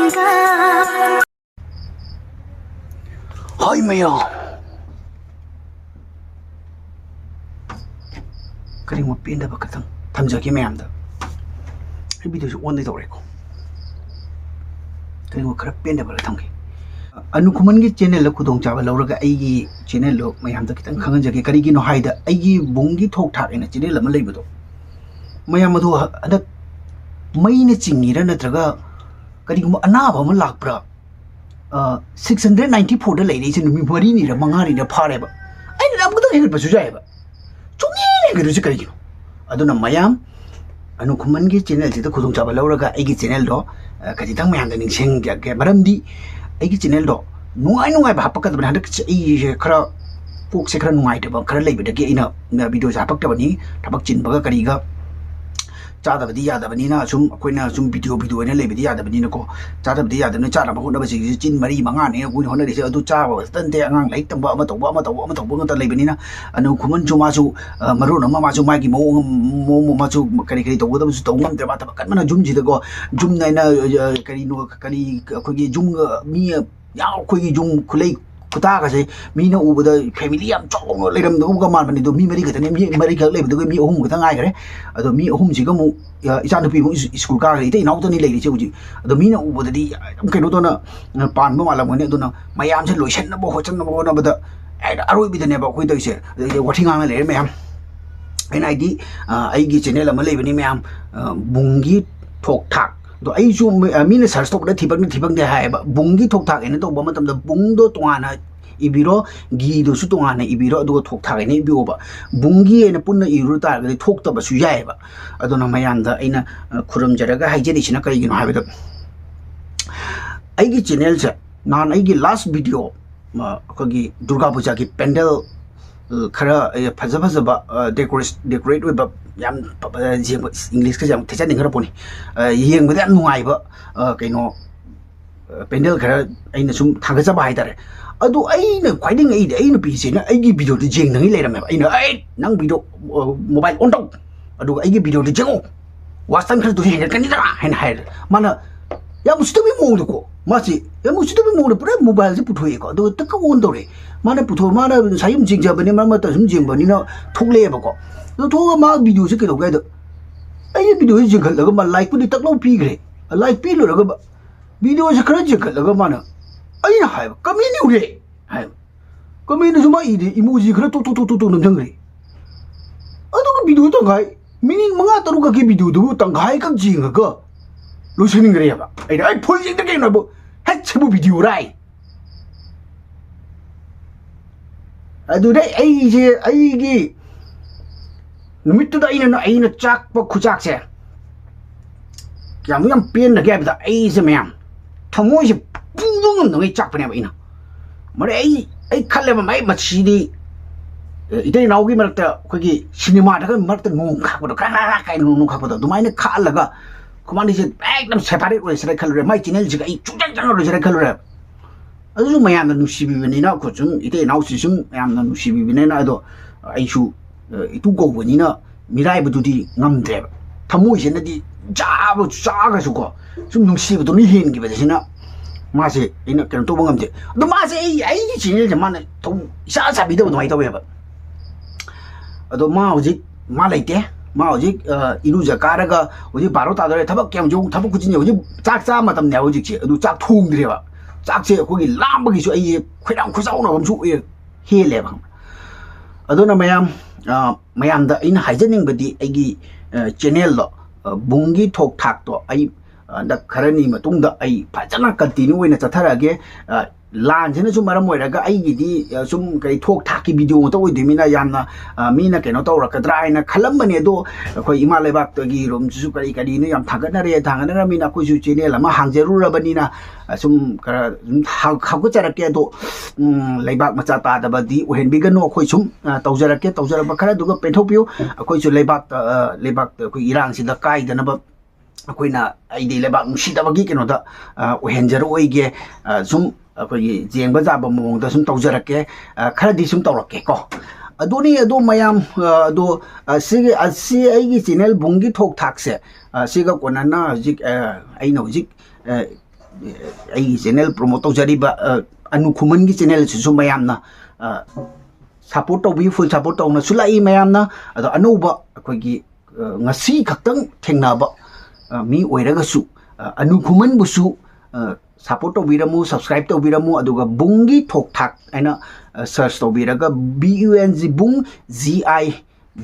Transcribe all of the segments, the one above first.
Hi mày à, cái này một pin đã bật cái thằng tham gia cái mẹ em đó, cái video chụp ôn đây rồi cô, cái này một cái pin đã bật cái thằng cái, anh cũng muốn cái channel là cô đồng chào lâu rồi cái cái channel là mày em đó cái thằng khang cái cái nó hay đó, cái bung cái thóc thạc này channel là mình lấy bớt, mày em mà thôi, anh đó mấy này chỉnh gì đó nữa cái cái mà anh nào mà lạc bra 694 da lady sin mi bari ni da mangari da phare ba ai da amgu da hel ba sujai ba chungi ne ga ruji kari gino aduna mayam anu khuman gi channel ji da khudung chaba laura ga ai gi channel do ka ji tang mayam da ning sing ga maram di ai gi channel do nuai ba hapak da ban hadak ai khara pok se khara nuai da ba khara lei ba da ge ina video ja hapak da bani thabak chin ba ga kari ga चादा बदी यादा बनी ना सुम कोई ना सुम video ने ले बदी यादा बनी ना को चादा बदी यादा ने चादा बहु ना बसी चिन मरी मंगा ने कोई होना रे अदु चा तन ते अंगांग लाई तंबा अमा तौबा ngata ले बनी ना अनु खुमन जो मासु मरो न मासु मागी मो मासु करी करी तौबा तबसु तौ ngam ते बा तब कन मना जुम जी दको जुम नै ना करी नो करी अखोगी जुम मी याव खोगी जुम खुलै कुता का से मी ना उबदा फैमिली याम चौंग लेरम दो का मान बनी दो मी मरी गतने मी मरी खल लेब दो मी अहुम गता ngai करे अदो मी अहुम जी गमु इचा नुपी मु स्कूल का रे इते नाउ तो नि लेरि से उजी अदो मी ना उबदा दी कनो तो ना पान बो माला मने दो ना मयाम से लोइसन ना बो होचन ना बो ना बदा अरोय बिदने बा खोइ तइसे वठिंगा ले मयाम एन आईडी आई गी चैनल अमा लेबनी मयाम बुंगी ठोक ठाक तो आई जो मीने सर्च तो बड़ा थिबक दे हाय बुंगी ठोक ठाक एने तो बम मतम द बुंग दो तोआना इबिरो गी दो सु तोआना इबिरो दो ठोक ठाक एने इबिओ बा बुंगी एने पुन्न इरु तार गदि ठोक तब सु याय बा अदोना मयान द एना खुरम जरगा हाइजेनिसिना करिगिनो हायबद आई गी चैनल से नान आई गी लास्ट वीडियो अखोगी दुर्गा पूजा की पेंडल खरा फजा फजबा decorate with yam English ka jam thecha ningra poni yeng bada nuai ba kaino pendel khara aina sum thaga ba hai tare adu aina khwaiding ai na pi se na ai gi video de jeng nang leiram ba aina ai nang video mobile on dong adu ai gi video de jeng wasan khara du hen kan ni da hen hai mana yam stupid mo de ko masi yam stupid mo de pura mobile se puthoi ko adu tak on do re mana putho mana sayum jing ja bani ma ta sum jing bani na thukle ba ko तो थोड़ा माँ video से क्या तो आई video से जगह लगा माँ लाइक पुनी तक लो पी गए लाइक पी लो लगा वीडियो से खरा जगह लगा माना आई ना है कमी नहीं उड़े है कमी नहीं सुमा इधे इमोजी खरा तो नमजंग रे अतो का वीडियो तो गाय मीनिंग मंगा तरू का की वीडियो दो तंगाई का जिंग का लो शेनिंग रे बा आई फुल जिंग तक ना बो है छबु वीडियो राई अदु रे आई की नुमित्तुदा अइना चाकप खुचाक से क्या पेन लगे है आई से मैम थमोई से पुंग नंगे चाकपने अइना मरे आई खल्ले मै मछीदी इतै नाउगी मरता अखोगी सिनेमा दा मरता नु खापदो का नु खापदो दुमाइने खालगा कुमानी से एकदम सेपरेट ओइ सरे खलरे मै चैनल जिगा आई चुजन जंग रो सरे खलरे अदु मयाम नु सिबिबनिना खुचुम इतै नाउ सिसुम मयाम नु सिबिबनिना अदो आइसु itu go bani na mirai bu di ngam de thamoi se na di ja bu cha ga su ko sum nung si bu ni hen gi ba de na ma se ina kan to ngam de do ma se ai ji chin de ma na to sa sa bi de do mai to ba ado ma hoji ma lai te ma hoji iru ja ka ra ga hoji baro ta de thabak kyam jong thabak ku jin hoji chak cha ma tam ne hoji che adu chak thung de ba chak che ko gi lam ba gi su ai khoi dang khoi sau na bam su he le ba ado na mayam da इन हाइजनिंग बदी आइगी channel लो बुंगी ठोक ठाक तो I the खरनी मतुंग the I फजना continue ओइना चथरागे लान जेना सुम मरम ओइरागा आइगी दी सुम कई ठोक ठाक की video तो ओइदिमिना यामना मीना केनो तौरकद्रा आइना खलमबने दो अखोय इमा लेबाक तगी रोम सु करी करी ने याम थागनरा मीना कोइ सु चैनल अमा हांगजेरुरबनिना सुम करा खागो चरके दो लेबाक मचा तादबदी ओहेनबिगनो अखोय सुम तौजरब खरा दुगा पेथोपियो अखोय सु लेबाक अखोय इरांग सिदा काइदनब अखोयना आइदि लेबाक नुसिदबगी केनो दा ओहेनजर ओइगे सुम अखोय जेंग बजाब मोंग दा सुम तौजरके खरादि सुम तौरके को अदोनी अदो मयाम अदो सि आइगी चैनल बुंगी ठोक ठाक से सिगा कोनाना जिक आइनो जिक ai channel promote tawjariba anu khuman gi channel su mayamna support tawbi full support tawna sulai mayamna ado anuba akoi gi ngasi khaktang thengnaba mi oiraga su anu khuman busu support tawbiramu subscribe tawbiramu aduga bungi thok thak aina search tawbiraga bung bung gi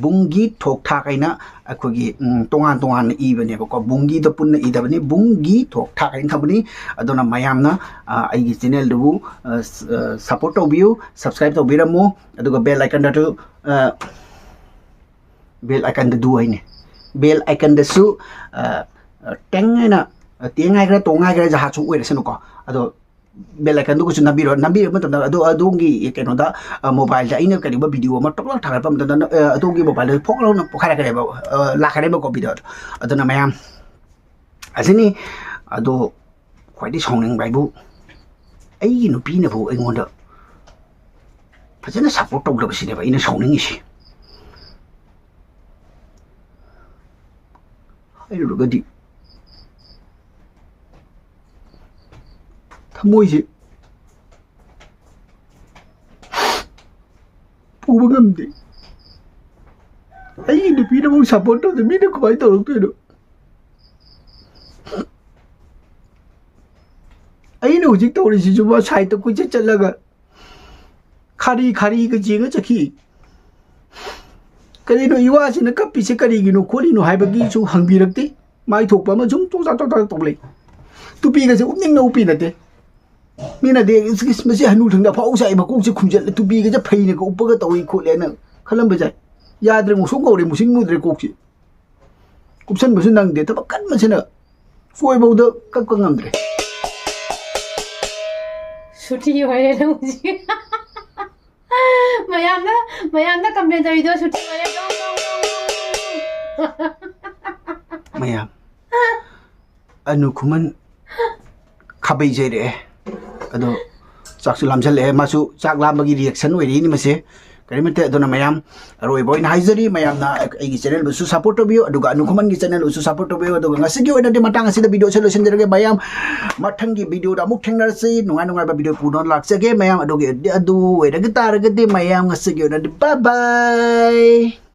bungi thok thak aina akogi tongan tongan ibane ko bungi da punna idabani bungi thok thak aina thabani adona mayamna aigi channel du support tawbiu subscribe tawbiramu aduga bell icon da to bell icon da du aine bell icon da su teng aina tiếng ai cái tổ ngay cái giá chủ ấy là sao nó ado bên lại cái nó cũng nabi rồi mà tầm đó ado cái nó đó mobile chạy nó cái video mà tóc lắc thằng cái tầm đó ado cái mobile phốt nó khai cái này bảo lạc cái này bảo có video ado nằm em à thế này ado phải đi xong những bài bu ấy nó pin nó bu ấy ngon đó phải chứ nó sắp phốt trong được gì này vậy nó xong những gì ấy rồi cái gì ꯊꯃꯣꯏꯁꯤ ꯄꯨꯕ ꯉꯝꯗꯦ ꯑꯩꯒꯤ ꯅꯨꯄꯤꯅꯕꯨ support ꯇꯧꯗꯦ ꯃꯤꯅ ꯀꯃꯥꯏꯅ ꯇꯧꯔꯛꯇꯣꯏꯅꯣ ꯑꯩꯅ ꯍꯧꯖꯤꯛ ꯇꯧꯔꯤꯁꯤꯁꯨ ꯃꯥ ꯁꯥꯏꯠꯇ ꯀꯣꯏꯆꯠ ꯆꯠꯂꯒ ꯈꯥꯔꯤꯒ ꯌꯦꯡꯉ ꯆꯠꯈꯤ ꯀꯔꯤꯅꯣ ꯏꯋꯥꯁꯤꯅ ꯀꯞꯄꯤꯁꯦ ꯀꯔꯤꯒꯤꯅꯣ ꯈꯣꯠꯂꯤꯅꯣ ꯍꯥꯏꯕꯒꯤꯁꯨ ꯍꯪꯕꯤꯔꯛꯇꯦ ꯃꯥꯏ ꯊꯣꯛꯄ ꯑꯃ ꯁꯨꯝ ꯇꯣꯛ ꯇꯧ ꯂꯩ ꯇꯨꯄꯤꯒꯁꯦ ꯎꯞꯅꯤꯡꯅ ꯎꯞꯄꯤ ꯅꯠꯇꯦ मीना दे मसे हनु थंगा फाउ साइ मकोक से खुंजल तुबी गे फैने को उपगा तोई खोले न खलम बजाय याद्रे मुसु गौरे मुसिंग नुद्रे कोक से कुपसन बसु नंग दे तब कन मसेना फोय बौद कक ngамद्रे छुट्टी होरे न मुझे मयामना कंप्लेन तरिदो छुट्टी होरे मयाम अनु खुमन खबै जरे अदो चाकसु लामजले मासु चाक लामबगी रिएक्शन ओइरि नि मसे करिमते अदोना मयाम रोय बोइन हाइजरी मयाम ना एगी चैनल बुसु सपोर्ट बियो अदुगा अनुखमन गी चैनल बुसु सपोर्ट बियो अदुगा ngasi ओइना दे मतंग असि द वीडियो सोल्यूशन जरगे मयाम मथंग गी वीडियो दा मुक थेंगरसि नुंगा नुंगा बा वीडियो पुनोन लाक्सगे मयाम अदुगे अदु ओइरगे तारगे दे मयाम ngasi ओइना दे बाय बाय